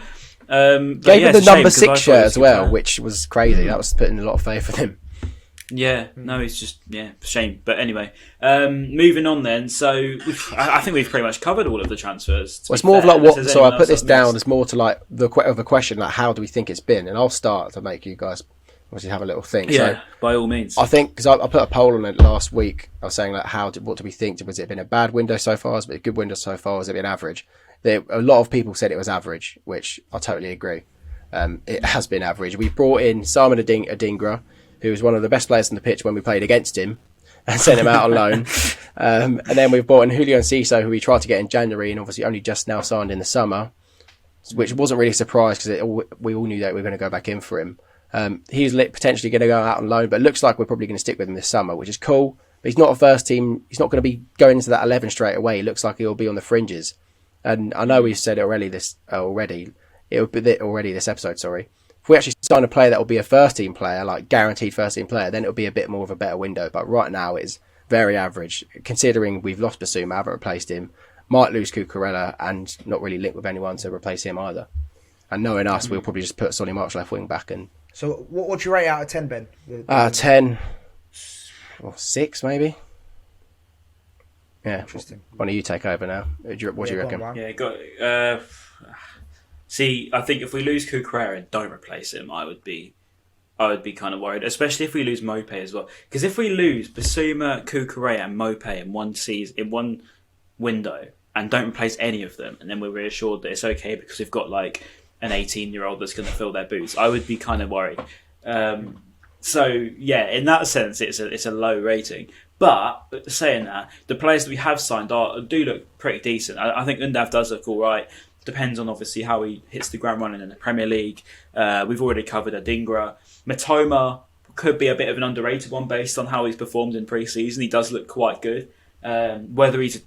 Gave him the number 6 shirt as well, which was crazy. That was putting a lot of faith in him. Yeah, no, it's just shame. But anyway, moving on then. So I think we've pretty much covered all of the transfers. Well, it's more of like what. So I put this down as more to like the question, like how do we think it's been? And I'll start to make you guys obviously have a little think. Yeah, so by all means. I think because I put a poll on it last week. I was saying like what do we think? Was it been a bad window so far? Has it been a good window so far? Has it been average? A lot of people said it was average, which I totally agree. It has been average. We brought in Simon Adingra, who was one of the best players on the pitch when we played against him. and sent him out on loan. And then we've bought in Julio Enciso, who we tried to get in January and obviously only just now signed in the summer, which wasn't really a surprise because we all knew that we were going to go back in for him. He's potentially going to go out on loan, but it looks like we're probably going to stick with him this summer, which is cool. But he's not a first team. He's not going to be going into that 11 straight away. It looks like he'll be on the fringes. And I know we've said it already this episode, sorry. If we actually sign a player that will be a first team player, like guaranteed first team player, then it'll be a bit more of a better window. But right now it's very average, considering we've lost Basuma, haven't replaced him, might lose Cucurella, and not really linked with anyone to replace him either. And knowing us, we'll probably just put Sonny March left wing back. And so what would you rate out of 10, Ben? 10 or 6 maybe. Yeah, interesting. Why don't you take over now? What do you reckon? See, I think if we lose Cucurella and don't replace him, I would be kind of worried, especially if we lose Maupay as well. Because if we lose Basuma, Cucurella, and Maupay in one season, in one window, and don't replace any of them, and then we're reassured that it's okay because we've got like an 18-year-old that's going to fill their boots, I would be kind of worried. So yeah, in that sense, it's a low rating. But saying that, the players that we have signed do look pretty decent. I think Undav does look all right. Depends on obviously how he hits the ground running in the Premier League. We've already covered Adingra. Matoma could be a bit of an underrated one based on how he's performed in pre-season. He does look quite good. Whether he's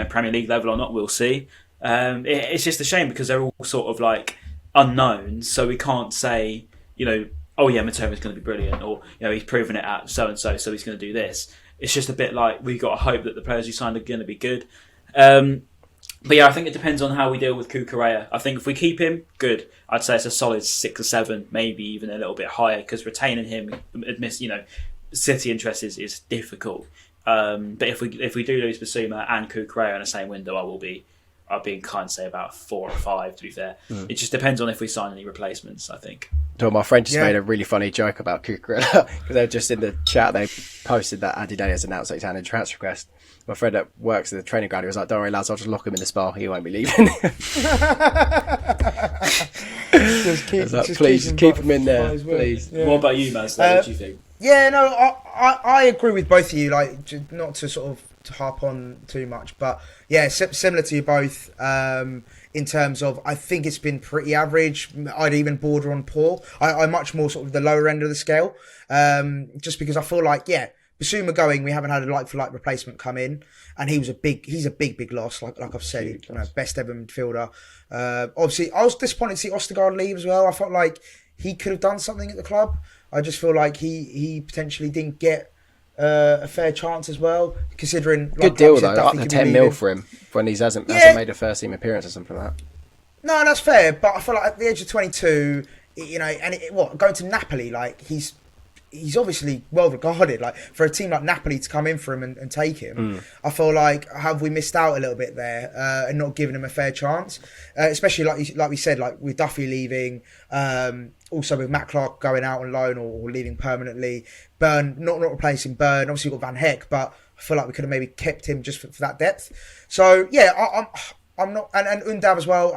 Premier League level or not, we'll see. It's just a shame because they're all sort of like unknowns, so we can't say oh yeah, Matoma's going to be brilliant, or he's proven it at so and so he's going to do this. It's just a bit like we've got to hope that the players who signed are going to be good. But yeah, I think it depends on how we deal with Cucurella. I think if we keep him, good. I'd say it's a solid 6 or 7, maybe even a little bit higher, because retaining him, City interest is difficult. But if we do lose Basuma and Cucurella in the same window, I'll be inclined to say about 4 or 5, to be fair. It just depends on if we sign any replacements, I think. So my friend just made a really funny joke about Cucurella because they were just in the chat. They posted that Adidas has announced that he's had a transfer request. My friend that works at the training ground, he was like, "Don't worry, lads, I'll just lock him in the spa. He won't be leaving." Please keep him in there, please. Yeah. What about you, Maz? What do you think? Yeah, no, I agree with both of you. Like, not to sort of harp on too much, but yeah, similar to you both. In terms of, I think it's been pretty average. I'd even border on poor. I'm much more sort of the lower end of the scale, just because I feel like, Basuma going, we haven't had a like-for-like replacement come in, and he's a big loss. Like I've said, best ever midfielder. Obviously, I was disappointed to see Ostergaard leave as well. I felt like he could have done something at the club. I just feel like he potentially didn't get a fair chance as well, considering good deal though, up to 10 mil for him when he hasn't made a first team appearance or something like that. No, that's fair, but I feel like at the age of 22, going to Napoli, like he's obviously well regarded. Like for a team like Napoli to come in for him and take him, I feel like have we missed out a little bit there and not giving him a fair chance, especially like we said, like with Duffy leaving, also with Matt Clark going out on loan or leaving permanently, Burn not replacing Burn. Obviously we've got Van Heck, but I feel like we could have maybe kept him just for that depth. So yeah, I'm not, and Undav as well.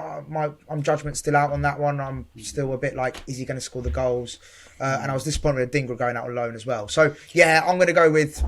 I'm judgment still out on that one. I'm still a bit like, is he going to score the goals? And I was disappointed with Dingra going out on loan as well. So yeah, I'm going to go with,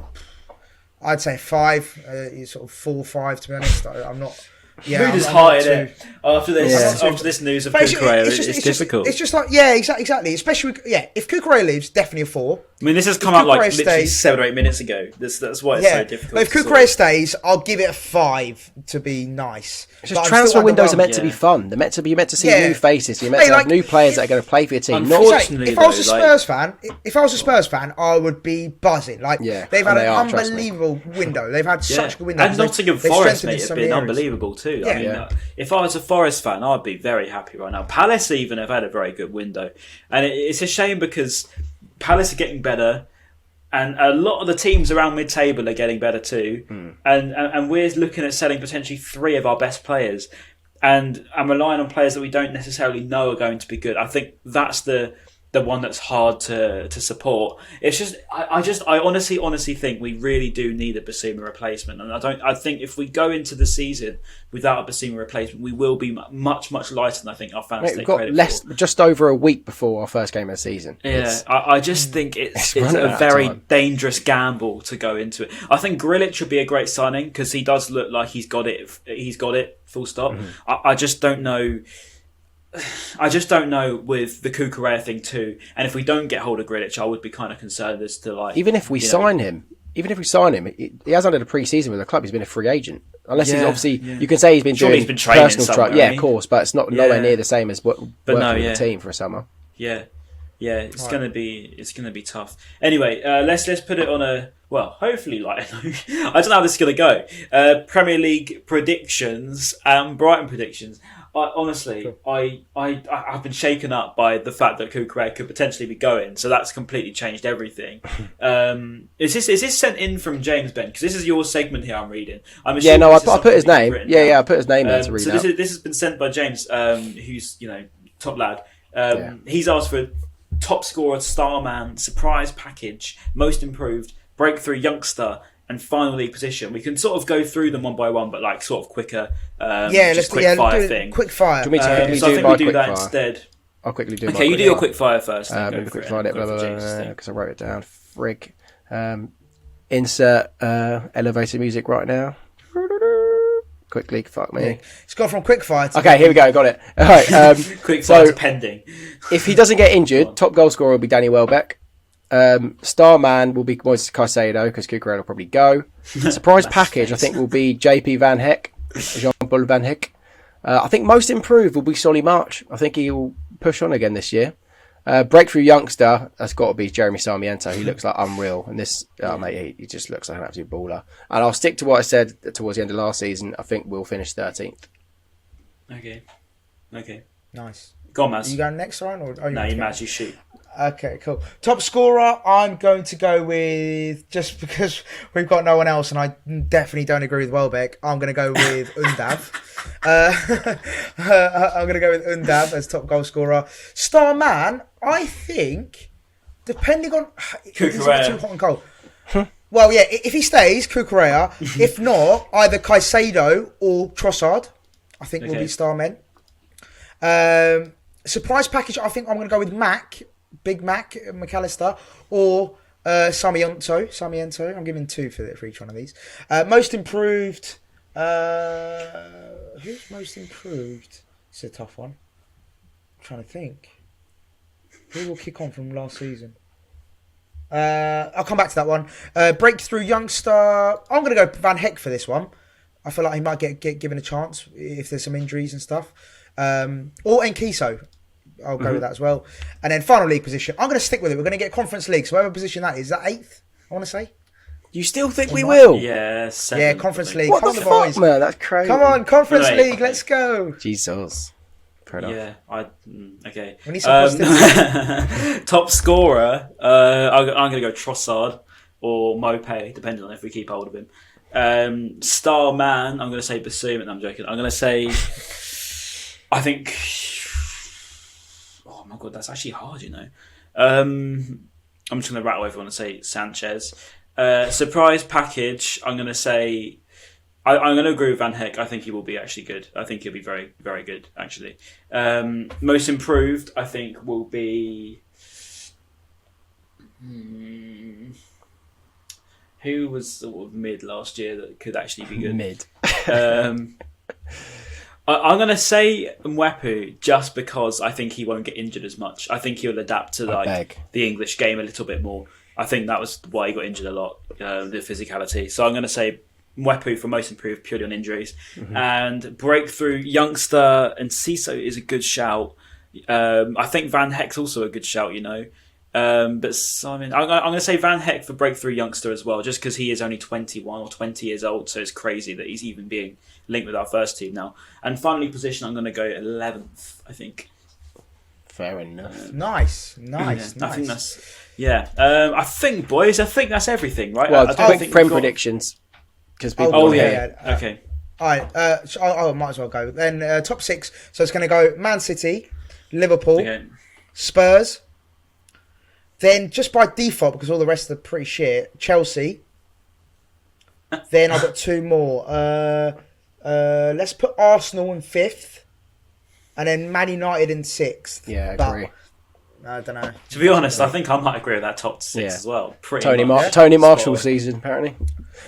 I'd say 5, sort of 4 or 5 to be honest. I'm not. Yeah, mood is high, isn't it? After this news of Cucurella, it's difficult. It's just like, exactly. Especially, if Cucurella leaves, definitely a 4. I mean, this has come out like literally 7 or 8 minutes ago. That's why it's so difficult. But if Cucurella stays, I'll give it a 5 to be nice. It's just transfer windows are meant to be fun. You're meant to see new faces. You're meant to have new players that are going to play for your team. Unfortunately, if I was a Spurs fan, I would be buzzing. Like they've had an unbelievable window. They've had such a good window. And Nottingham Forest, mate, have been unbelievable too. I mean, if I was a Forest fan, I'd be very happy right now. Palace even have had a very good window, and it's a shame because Palace are getting better. And a lot of the teams around mid-table are getting better too. And we're looking at selling potentially 3 of our best players. And I'm relying on players that we don't necessarily know are going to be good. I think that's the the one that's hard to support. It's just I honestly think we really do need a Basuma replacement, and I think if we go into the season without a Basuma replacement, we will be much lighter than I think our fans take credit for. Just over a week before our first game of the season. Yeah, I just think it's a very dangerous gamble to go into it. I think Grilic would be a great signing because he does look like he's got it. Full stop. I just don't know. With the Cucurella thing too, and if we don't get hold of Grilic, I would be kind of concerned as to even if we sign him, he hasn't had a pre-season with the club. He's been a free agent, unless he's obviously you can say he's been doing training personal trials. Yeah, of course, but it's nowhere near the same as working with the team for a summer. Yeah, it's gonna be tough. Anyway, let's put it on a hopefully I don't know how this is gonna go. Premier League predictions and Brighton predictions. Honestly, I've been shaken up by the fact that Cucurella could potentially be going, so that's completely changed everything. Is this sent in from James, Ben? Because this is your segment here. I'm reading. I put his name. I put his name there to read out. This has been sent by James, who's top lad. He's asked for top scorer, star man, surprise package, most improved, breakthrough youngster, and final league position. We can sort of go through them one by one, but sort of quicker. Let's quick fire thing. Quick fire. Do you want me to so I think we do that instead. I'll quickly do. Okay, you do your quick fire first. Quick fire it because I wrote it down. Frig. Insert elevator music right now. Quickly, fuck me. It's gone from quick fire to... Okay, here we go, got it. All right, quick fire to pending. If he doesn't get injured, top goal scorer will be Danny Welbeck. Star man will be Moises Caicedo because Cucurella will probably go. Surprise package, I think, will be JP Van Heck, Jean-Paul Van Heck. I think most improved will be Solly March. I think he will push on again this year. Breakthrough youngster, that's got to be Jeremy Sarmiento. He looks like unreal. And this, mate, he just looks like an absolute baller. And I'll stick to what I said towards the end of last season. I think we'll finish 13th. Okay. Nice. Go on, Maz. Are you going next, Ryan? Maz, you shoot. Okay, cool. Top scorer, I'm going to go with, just because we've got no one else and I definitely don't agree with Welbeck, I'm going to go with Undav. I'm going to go with Undav as top goal scorer. Star man, I think, depending on... Cucurella. Too hot and cold. Well, yeah, if he stays, Cucurella. If not, either Caicedo or Trossard, I think will be star men. Surprise package, I think I'm going to go with Big Mac, McAllister, or Sarmiento. I'm giving 2 for each one of these. Most improved. Who's most improved? It's a tough one. I'm trying to think. Who will kick on from last season? I'll come back to that one. Breakthrough youngster. I'm going to go Van Heck for this one. I feel like he might get given a chance if there's some injuries and stuff. Or Enkiso. I'll go with that as well. And then final league position. I'm going to stick with it. We're going to get Conference League. So whatever position that is that 8th? I want to say. You still think we will? Yeah, 7th, yeah, Conference League. What the fuck, boys, man? That's crazy. Come on, Conference League. Let's go. Jesus. Fair enough. Yeah, okay. We need some positive. Top scorer. I'm going to go Trossard or Maupay, depending on if we keep hold of him. Star man. I'm going to say Basuma. No, I'm joking. I'm going to say. I think. Oh my god, that's actually hard, I'm just going to rattle everyone and say Sanchez. Surprise package, I'm going to say... I'm going to agree with Van Heck. I think he will be actually good. I think he'll be very, very good, actually. Most improved, I think, will be... Who was sort of mid last year that could actually be good? Mid. I'm going to say Mwepu just because I think he won't get injured as much. I think he'll adapt to the English game a little bit more. I think that was why he got injured a lot, the physicality. So I'm going to say Mwepu for most improved purely on injuries. Mm-hmm. And breakthrough youngster and Ciso is a good shout. I think Van Heck's also a good shout, But Simon, I'm going to say Van Heck for breakthrough youngster as well, just because he is only 21 or 20 years old, so it's crazy that he's even being linked with our first team now. And finally, position, I'm going to go 11th, I think. Fair enough. Nice. I think that's... Yeah. I think, boys, that's everything, right? Well, I think Prem predictions. Okay. All right. I might as well go. Then top 6. So it's going to go Man City, Liverpool, Spurs, Then just by default, because all the rest are pretty shit, Chelsea. Then I've got two more. Let's put Arsenal in 5th. And then Man United in 6th. Yeah, I agree. I don't know. To be honest, I think I might agree with that top 6 as well. Tony Marshall season, apparently.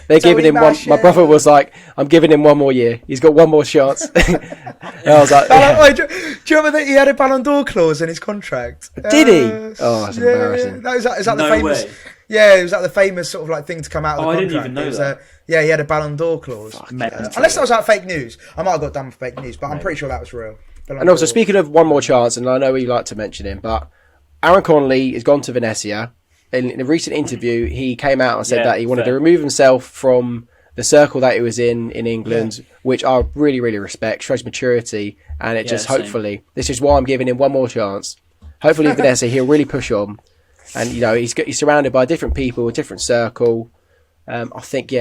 They're giving him one. My brother was like, "I'm giving him one more year. He's got one more chance." And I was like, do you remember that he had a Ballon d'Or clause in his contract? Did he? Oh, that's embarrassing. Yeah. Is that no the famous? Way. Yeah, it was like the famous sort of like thing to come out of the contract. I didn't even know that. Yeah, he had a Ballon d'Or clause. Unless that was like fake news. I might have got done for fake news, but I'm pretty sure that was real. And also, speaking of one more chance, and I know we like to mention him, but Aaron Connolly has gone to Venezia. In a recent interview, he came out and said that he wanted to remove himself from the circle that he was in England, which I really, really respect. Shows maturity, and it just hopefully, this is why I'm giving him one more chance. Hopefully, in Venezia, he'll really push on. And, you know, he's surrounded by different people, a different circle. I think,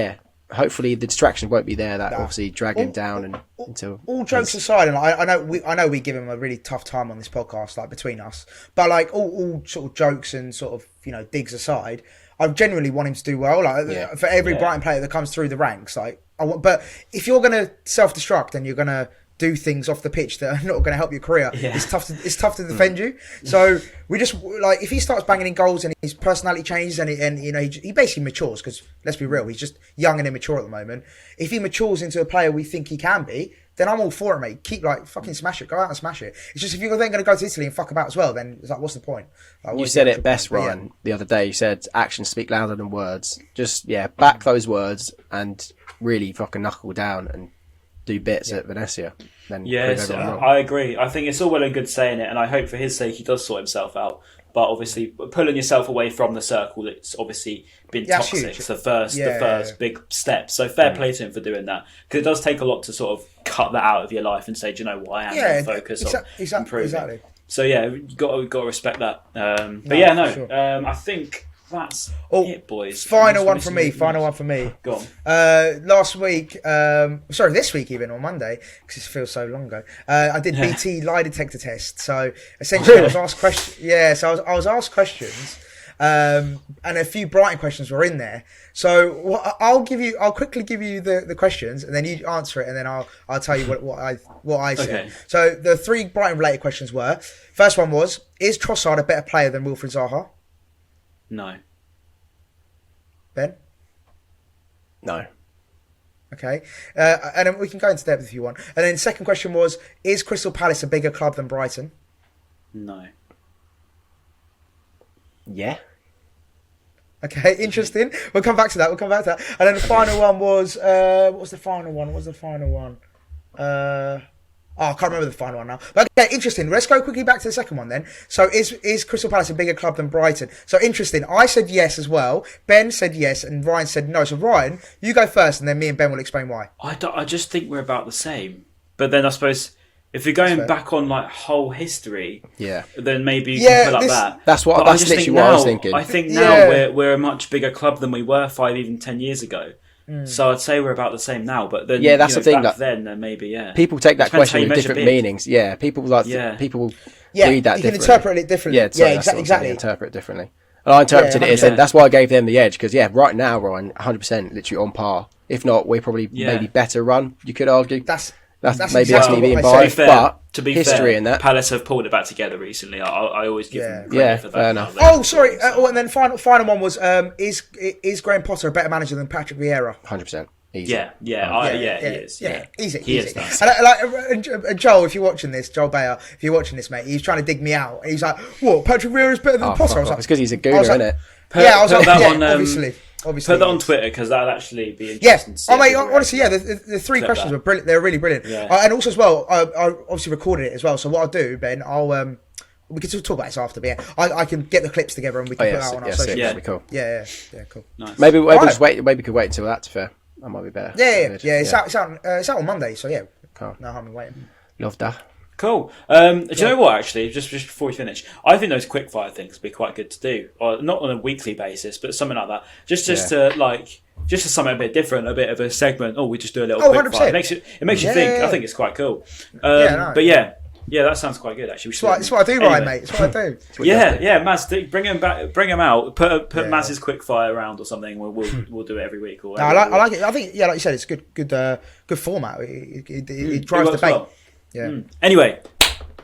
hopefully the distraction won't be there that obviously drag him down and until all jokes aside, and I know we give him a really tough time on this podcast, like between us, but like all sort of jokes and sort of, you know, digs aside, I genuinely want him to do well. Like for every Brighton player that comes through the ranks, like but if you're gonna self-destruct and you're gonna do things off the pitch that are not going to help your career, it's tough to defend you. So we just like, if he starts banging in goals and his personality changes and you know he basically matures, because let's be real, he's just young and immature at the moment. If he matures into a player we think he can be, then I'm all for it, mate. Keep fucking smash it, go out and smash it. It's just if you're then going to go to Italy and fuck about as well, then it's like, what's the point? Like, you said it best, Ryan, the other day. You said actions speak louder than words. Just back those words and really fucking knuckle down and do bits at Venezia. Then I agree. I think it's all well and good saying it, and I hope for his sake he does sort himself out. But obviously, pulling yourself away from the circle that's obviously been toxic. It's the first big step. So fair play to him for doing that, because it does take a lot to sort of cut that out of your life and say, do you know what, I am going to focus on improving. Exactly. So you got to respect that. I think that's it, boys. Final one from me. Go on. Last week, this week even, on Monday, because it feels so long ago, I did BT lie detector test. So essentially, I was asked questions. Yeah, so I was asked questions, and a few Brighton questions were in there. So I'll quickly give you the questions, and then you answer it, and then I'll tell you what I said. Okay. So the 3 Brighton related questions were: first one was, is Trossard a better player than Wilfried Zaha? No. Ben? No. Okay. And then we can go into depth if you want. And then second question was, is Crystal Palace a bigger club than Brighton? No. Yeah. Okay, interesting. We'll come back to that. And then the final one was, what was the final one? I can't remember the final one now. But okay, interesting. Let's go quickly back to the second one then. So is Crystal Palace a bigger club than Brighton? So interesting. I said yes as well. Ben said yes and Ryan said no. So Ryan, you go first and then me and Ben will explain why. I just think we're about the same. But then I suppose if you're going back on like whole history, then maybe you can pull up that. That's literally what I was thinking. I think now we're a much bigger club than we were 5, even 10 years ago. So I'd say we're about the same now, but then that's the thing. Back then maybe people take that question with different meanings. Yeah, people read that differently. You can interpret it differently. Exactly. Interpret it differently. And I interpreted it as that's why I gave them the edge, because right now, Ryan, 100% literally on par. If not, we're probably maybe better run. You could argue that's maybe that's me being biased, but to be history fair, in that Palace have pulled it back together recently. I always give them credit for that. Fair enough. Oh, sorry. And then final one was, is Graham Potter a better manager than Patrick Vieira? 100%. Easy. He is. Yeah, easy. He is nice. And Joel, if you're watching this, Joel Bayer, if you're watching this, mate, he's trying to dig me out. He's like, "What? Patrick Vieira is better than Potter?" I was like, "It's because he's a gooner, isn't it?" I was like, obviously. Put that on Twitter, because that'll actually be interesting. Yeah, mate, honestly, the 3 questions were brilliant. They're really brilliant. Yeah. And also as well, I obviously recorded it as well. So what I'll do, Ben, we can talk about this after, but I can get the clips together and we can put it out on our social. Yeah, cool. Yeah, cool. Nice. Maybe just wait. Maybe we could wait until that's fair. That might be better. Yeah. It's out on Monday, so cool. No harm in waiting. Love that. Cool. Do you know what, actually, just before we finish, I think those quickfire things would be quite good to do, or not on a weekly basis, but something like that, just to something a bit different, a bit of a segment. We just do a little quickfire. It makes you think. I think it's quite cool. But Yeah, that sounds quite good actually. That's what I do, Ryan, mate. It's what I do. Yeah, Maz, bring him back, bring him out. Put Yeah. Maz's quickfire round or something. We'll do it every week. Or No, I like it. I think, yeah, like you said, it's good format. It drives works debate. well. Yeah. Anyway,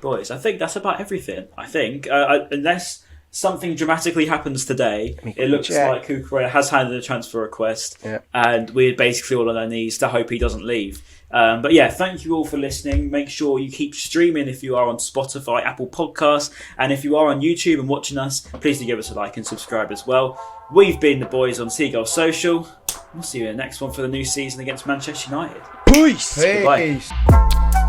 boys, I think that's about everything. I think unless something dramatically happens today, it looks like Cucurella has handed a transfer request, and we're basically all on our knees to hope he doesn't leave. But yeah, thank you all for listening. Make sure you keep streaming if you are on Spotify, Apple Podcasts, and if you are on YouTube and watching us, please do give us a like and subscribe as well. We've been the boys on Seagulls Social. We'll see you in the next one for the new season against Manchester United. Peace. Goodbye.